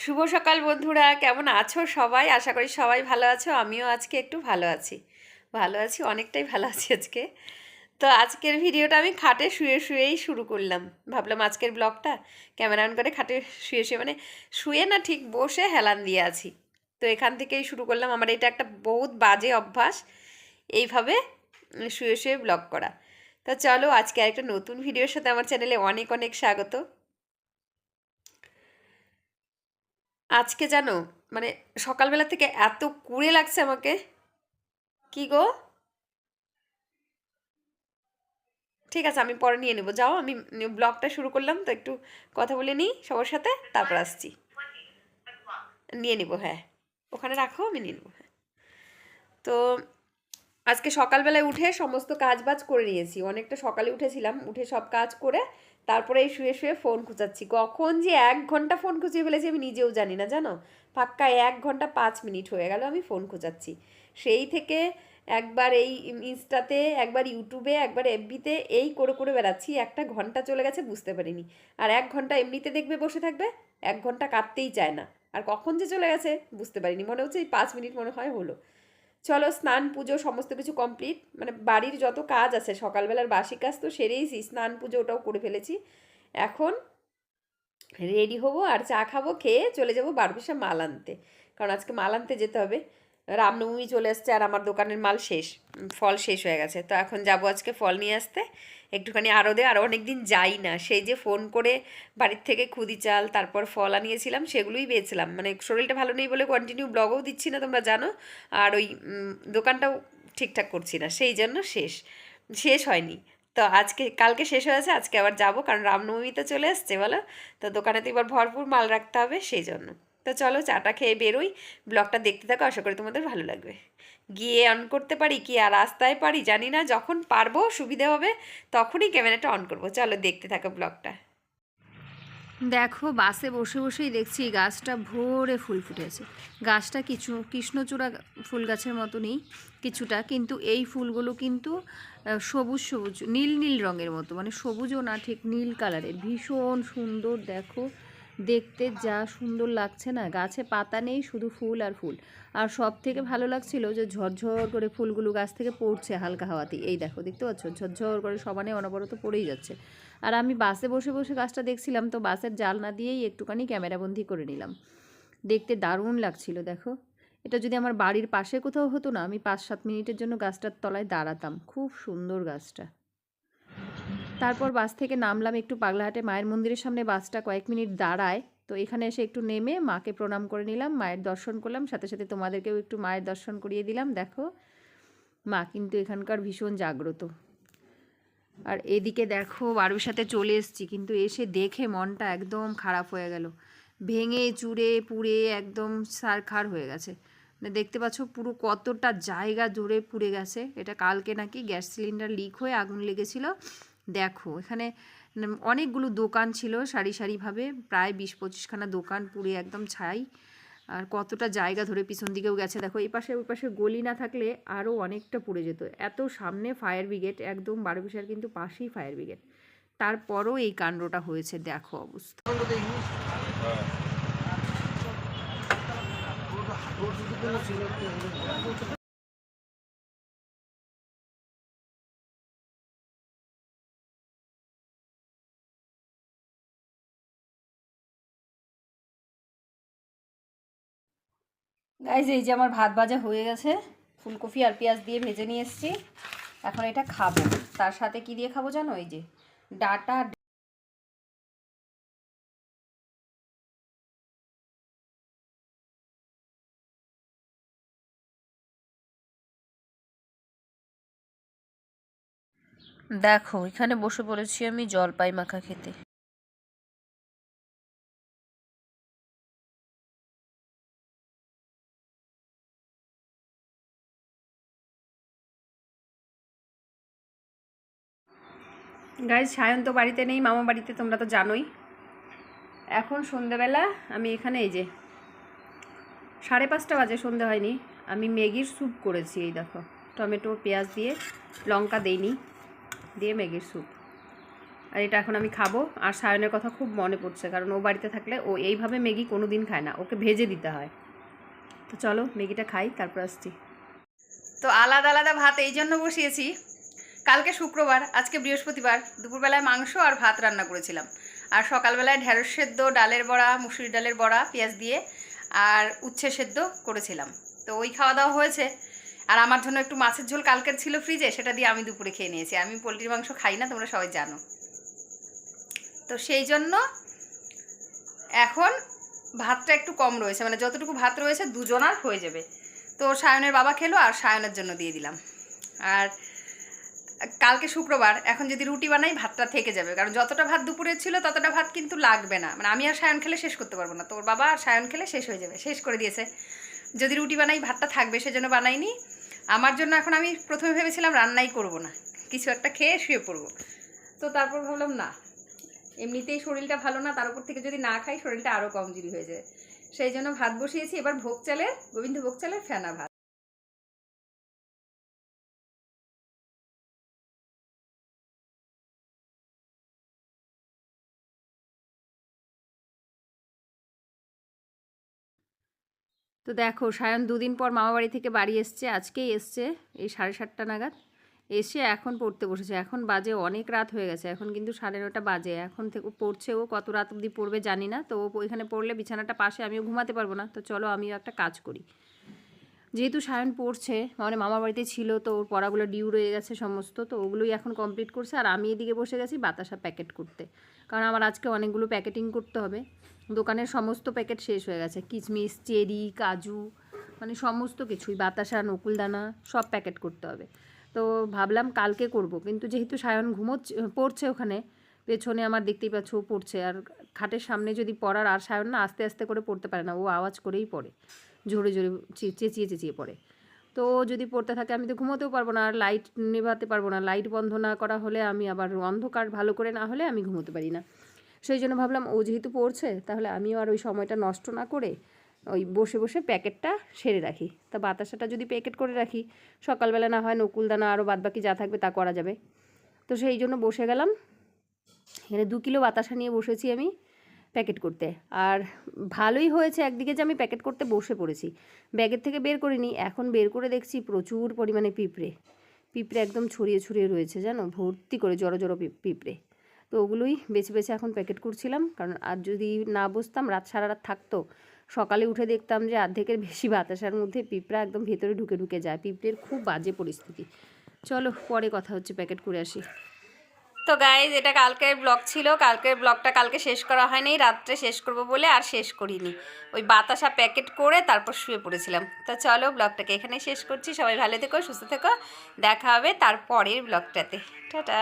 শুভ সকাল বন্ধুরা, কেমন আছো সবাই? আশা করি সবাই ভালো আছো। আমিও আজকে একটু ভালো আছি, অনেকটাই ভালো আছি আজকে। তো আজকের ভিডিওটা আমি খাটে শুয়ে শুয়েই শুরু করলাম। ভাবলাম আজকের ব্লগটা ক্যামেরা অন করে খাটে শুয়ে শুয়ে, মানে শুয়ে না, ঠিক বসে হেলান দিয়ে আছি। তো এখান থেকেই শুরু করলাম। আমার এটা একটা বহুত বাজে অভ্যাস, এইভাবে শুয়ে শুয়ে ব্লগ করা। তো চলো, আজকে একটা নতুন ভিডিওর সাথে আমার চ্যানেলে অনেক অনেক স্বাগত। আজকে জানো, মানে সকালবেলা থেকে এত কুড়ে লাগছে আমাকে। কি গো? ঠিক আছে, আমি পরে নিয়ে নেবো, যাও। আমি ব্লগটা শুরু করলাম, তো একটু কথা বলে নিই সবার সাথে, তারপর আসছি। নিয়ে নিবো, হ্যাঁ। ওখানে রাখো, আমি নিয়ে নেবো, হ্যাঁ। তো আজকে সকালবেলায় উঠে সমস্ত কাজ বাজ করে নিয়েছি। অনেকটা সকালে উঠেছিলাম, উঠে সব কাজ করে তারপরে এই শুয়ে শুয়ে ফোন খুঁচাচ্ছি। কখন যে 1 ঘন্টা ফোন খুঁচিয়ে ফেলেছি আমি নিজেও জানি না, জানো। পাক্কা 1 ঘন্টা 5 মিনিট হয়ে গেল আমি ফোন খুঁচাচ্ছি। সেই থেকে একবার এই ইনস্টাতে, একবার ইউটিউবে, একবার এফবিতে, এই করে করে বেড়াচ্ছি। একটা ঘন্টা চলে গেছে বুঝতে পারিনি। আর 1 ঘন্টা এমনিতে দেখবে বসে থাকবে, 1 ঘন্টা কাটতেই চায় না। আর কখন যে চলে গেছে বুঝতে পারিনি, মনে হচ্ছে এই 5 মিনিট মনে হয় হলো। চলো, স্নান পুজো সমস্ত কিছু কমপ্লিট, মানে বাড়ির যত কাজ আছে সকালবেলার বাসি কাজ তো সেরেইছি, স্নান পুজো ওটাও করে ফেলেছি। এখন রেডি হবো আর চা খাবো, খেয়ে চলে যাবো বারবিশা মাল আনতে। কারণ আজকে মাল আনতে যেতে হবে। রামনবমী চলে আসছে আর আমার দোকানের মাল শেষ, ফল শেষ হয়ে গেছে। তো এখন যাব আজকে ফল নিয়ে আসতে একটুখানি আরও আর অনেক দিন যাই না। সেই যে ফোন করে বাড়ির থেকে খুদি চাল তারপর ফল আনিয়েছিলাম, সেগুলোই বেচলাম। মানে শরীরটা ভালো নেই বলে কন্টিনিউ ব্লগও দিচ্ছি না, তোমরা জানো। আর ওই দোকানটাও ঠিকঠাক করছি না, সেই জন্য শেষ হয়নি। তো আজকে কালকে শেষ হয়েছে, আজকে আবার যাব, কারণ রামনবমীতে চলে আসছে বলো। তো দোকানে তো এবার ভরপুর মাল রাখতে হবে, সেই জন্য। তো চলো, চাটা খেয়ে বেরোই। ব্লগটা দেখতে থাকো, আশা করি তোমাদের ভালো লাগবে। গিয়ে অন করতে পারি কি আর রাস্তায় পারি জানি না, যখন পারবো সুবিধে হবে তখনই ক্যামেরাটা অন করবো। চলো, দেখতে থাকো ব্লগটা। দেখো, বাসে বসে বসেই দেখছি গাছটা ভরে ফুল ফুটেছে। গাছটা কিছু কৃষ্ণচূড়া ফুল গাছের মতনই কিছুটা, কিন্তু এই ফুলগুলো কিন্তু সবুজ সবুজ নীল নীল রঙের মতো, মানে সবুজও না, ঠিক নীল কালারের, ভীষণ সুন্দর। দেখো দেখতে যা সুন্দর লাগছে না। গাছে পাতা নেই, শুধু ফুল আর ফুল। আর সব থেকে ভালো লাগছিল যে ঝরঝর করে ফুলগুলো গাছ থেকে পড়ছে হালকা হাওয়াতেই। এই দেখো, দেখতে পাচ্ছ, ঝরঝর করে সমানে অনবরত পড়েই যাচ্ছে। আর আমি বাসে বসে বসে গাছটা দেখছিলাম, তো বাসের জানলা দিয়েই একটুখানি ক্যামেরাবন্দি করে নিলাম। দেখতে দারুণ লাগছিল। দেখো, এটা যদি আমার বাড়ির পাশে কোথাও হতো না, আমি 5-7 মিনিটের জন্য গাছটার তলায় দাঁড়াতাম। খুব সুন্দর গাছটা। তারপর বাস থেকে নামলাম, একটু পাগলাহাটে মায়ের মন্দিরের সামনে বাসটা কয়েক মিনিট দাঁড়ায়। তো এখানে এসে একটু নেমে মাকে প্রণাম করে নিলাম, মায়ের দর্শন করলাম, সাথে সাথে তোমাদেরকেও একটু মায়ের দর্শন করিয়ে দিলাম। দেখো, মা কিন্তু এখানকার ভীষণ জাগ্রত। আর এদিকে দেখো, বারুইশাতে চলে এসেছি, কিন্তু এসে দেখে মনটা একদম খারাপ হয়ে গেল। ভেঙে চুরে পুড়ে একদম ছারখার হয়ে গেছে। মানে দেখতে পাচ্ছ পুরো কতটা জায়গা জুড়ে পুড়ে গেছে। এটা কালকে নাকি গ্যাস সিলিন্ডার লিক হয়ে আগুন লেগেছিল। দেখো, এখানে অনেকগুলো দোকান ছিল সারি সারিভাবে, প্রায় 20-25খানা দোকান পুড়ে একদম ছাই। আর কতটা জায়গা ধরে পিছন দিকেও গেছে। দেখো, এই পাশে ওই পাশে গলি না থাকলে আরও অনেকটা পুড়ে যেত। এত সামনে ফায়ার ব্রিগেড, একদম বারোবিশার কিন্তু পাশেই ফায়ার ব্রিগেড, তারপরও এই কাণ্ডটা হয়েছে। দেখো অবস্থা। গাইজ, এই যে আমার ভাত ভাজা হয়ে গেছে, ফুলকপি আর পেঁয়াজ দিয়ে ভেজে নিয়ে এসেছি। এখন এটা খাবো। তার সাথে কি দিয়ে খাবো জানো? এই যে ডাটা। দেখো, এখানে বসে পড়েছি আমি জলপাই মাখা খেতে। গাইজ, সায়ন তো বাড়িতে নেই, মামা বাড়িতে, তোমরা তো জানোই। এখন সন্ধেবেলা আমি এখানে, এই যে 5:30 বাজে, সন্ধে হয়নি, আমি ম্যাগির স্যুপ করেছি। এই দেখো, টমেটো পেঁয়াজ দিয়ে, লঙ্কা দেইনি, দিয়ে ম্যাগির স্যুপ। আর এটা এখন আমি খাবো। আর সায়নের কথা খুব মনে পড়ছে, কারণ ও বাড়িতে থাকলে ও এইভাবে ম্যাগি কোনো দিন খায় না, ওকে ভেজে দিতে হয়। তো চলো ম্যাগিটা খাই, তারপর আসছি। তো আলাদা আলাদা ভাত এই জন্য বসিয়েছি, কালকে শুক্রবার, আজকে বৃহস্পতিবার, দুপুরবেলায় মাংস আর ভাত রান্না করেছিলাম। আর সকালবেলায় ঢ্যাঁড়স সেদ্ধ, ডালের বড়া, মুসুরি ডালের বড়া পেঁয়াজ দিয়ে, আর উচ্ছে সেদ্ধ করেছিলাম। তো ওই খাওয়া দাওয়া হয়েছে। আর আমার জন্য একটু মাছের ঝোল কালকের ছিল ফ্রিজে, সেটা দিয়ে আমি দুপুরে খেয়ে নিয়েছি। আমি পোলট্রির মাংস খাই না, তোমরা সবাই জানো। তো সেই জন্য এখন ভাতটা একটু কম রয়েছে, মানে যতটুকু ভাত রয়েছে দুজনার হয়ে যাবে। তো সায়নের বাবা খেলো আর সায়নের জন্য দিয়ে দিলাম। আর কালকে শুক্রবার, এখন যদি রুটি বানাই ভাতটা থেকে যাবে, কারণ যতটা ভাত দুপুরে ছিল ততটা ভাত কিন্তু লাগবে না, মানে আমি আর সায়ন খেলে শেষ করতে পারবো না, তোর বাবা আর সায়ন খেলে শেষ হয়ে যাবে, শেষ করে দিয়েছে। যদি রুটি বানাই ভাতটা থাকবে, সেজন্য বানাইনি। আমার জন্য এখন আমি প্রথমে ভেবেছিলাম রান্নাই করব না, কিছু একটা খেয়ে শুয়ে পড়বো। তো তারপর ভাবলাম না, এমনিতেই শরীরটা ভালো না, তার উপর থেকে যদি না খাই শরীরটা আরও কমজোরি হয়ে যায়। সেই জন্য ভাত বসিয়েছি, এবার ভোগ চালের, গোবিন্দভোগ চালের ফেনা ভাত। তো দেখো সায়ন দুদিন পর মামাবাড়ি থেকে বাড়ি এসছে, আজকেই এসছে এই 7:30 নাগাদ। এসে এখন পড়তে বসেছে, এখন বাজে অনেক রাত হয়ে গেছে, এখন কিন্তু 9:30 বাজে। এখন থেকে পড়ছে, ও কত রাত অবধি পড়বে জানি না। তো ও এখানে পড়লে বিছানাটা পাশে, আমিও ঘুমাতে পারবো না। তো চলো আমিও একটা কাজ করি। যেহেতু সায়ন পড়ছে, মানে মামার বাড়িতে ছিল, তো ওর পড়াগুলো ডিউ রয়ে গেছে সমস্ত, তো ওগুলোই এখন কমপ্লিট করছে। আর আমি এদিকে বসে গেছি বাতাসা প্যাকেট করতে, কারণ আমার আজকে অনেকগুলো প্যাকেটিং করতে হবে। দোকানের সমস্ত প্যাকেট শেষ হয়ে গেছে, কিশমিশ, চেরি, কাজু, মানে সমস্ত কিছুই, বাতাসা, নকুলদানা, সব প্যাকেট করতে হবে। তো ভাবলাম কালকে করব, কিন্তু যেহেতু সায়ন পড়ছে ওখানে পেছনে, আমার দেখতেই পাচ্ছ ও পড়ছে, আর খাটের সামনে যদি পড়ার, আর সায়ন না আস্তে আস্তে করে পড়তে পারে না, ও আওয়াজ করেই পড়ে, জোরে জোরে চেঁচিয়ে চেঁচিয়ে পড়ে। তো যদি পড়তে থাকে আমি তো ঘুমোতেও পারবো না, আর লাইট নেভাতে পারবো না, লাইট বন্ধ না করা হলে আমি আবার, অন্ধকার ভালো করে না হলে আমি ঘুমোতে পারি না। সেই জন্য ভাবলাম ও যেহেতু পড়ছে, তাহলে আমিও আর ওই সময়টা নষ্ট না করে ওই বসে বসে প্যাকেটটা সেরে রাখি। তা বাতাসাটা যদি প্যাকেট করে রাখি, সকালবেলা না হয় নকুলদানা আরও বাদবাকি যা থাকবে তা করা যাবে। তো সেই জন্য বসে গেলাম, এখানে 2 কিলো বাতাসা নিয়ে বসেছি আমি প্যাকেট করতে। আর ভালোই হয়েছে একদিকে যে আমি প্যাকেট করতে বসে পড়েছি, ব্যাগের থেকে বের করিনি, এখন বের করে দেখছি প্রচুর পরিমাণে পিঁপড়ে একদম ছড়িয়ে ছড়িয়ে রয়েছে, জানো, ভর্তি করে জড়ো জড়ো পিঁপড়ে। তো ওগুলোই বেছে বেছে এখন প্যাকেট করছিলাম, কারণ আর যদি না বসতাম, সারা রাত থাকতো, সকালে উঠে দেখতাম যে অর্ধেকের বেশি বাতাসার মধ্যে পিঁপড়া একদম ভেতরে ঢুকে ঢুকে যায়। পিঁপড়ের খুব বাজে পরিস্থিতি। চলো পরে কথা হচ্ছে, প্যাকেট করে আসি। তো গাইজ, এটা কালকের ব্লগ ছিল, কালকের ব্লগটা কালকে শেষ করা হয়নি, রাত্রে শেষ করব বলে আর শেষ করিনি। ওই বাতাসা প্যাকেট করে তারপর শুয়ে পড়েছিলাম। তো চলো ব্লগটাকে এখানেই শেষ করছি, সবাই ভালো থেকো, সুস্থ থেকো, দেখা হবে তারপরের ব্লগটাতে। টাটা।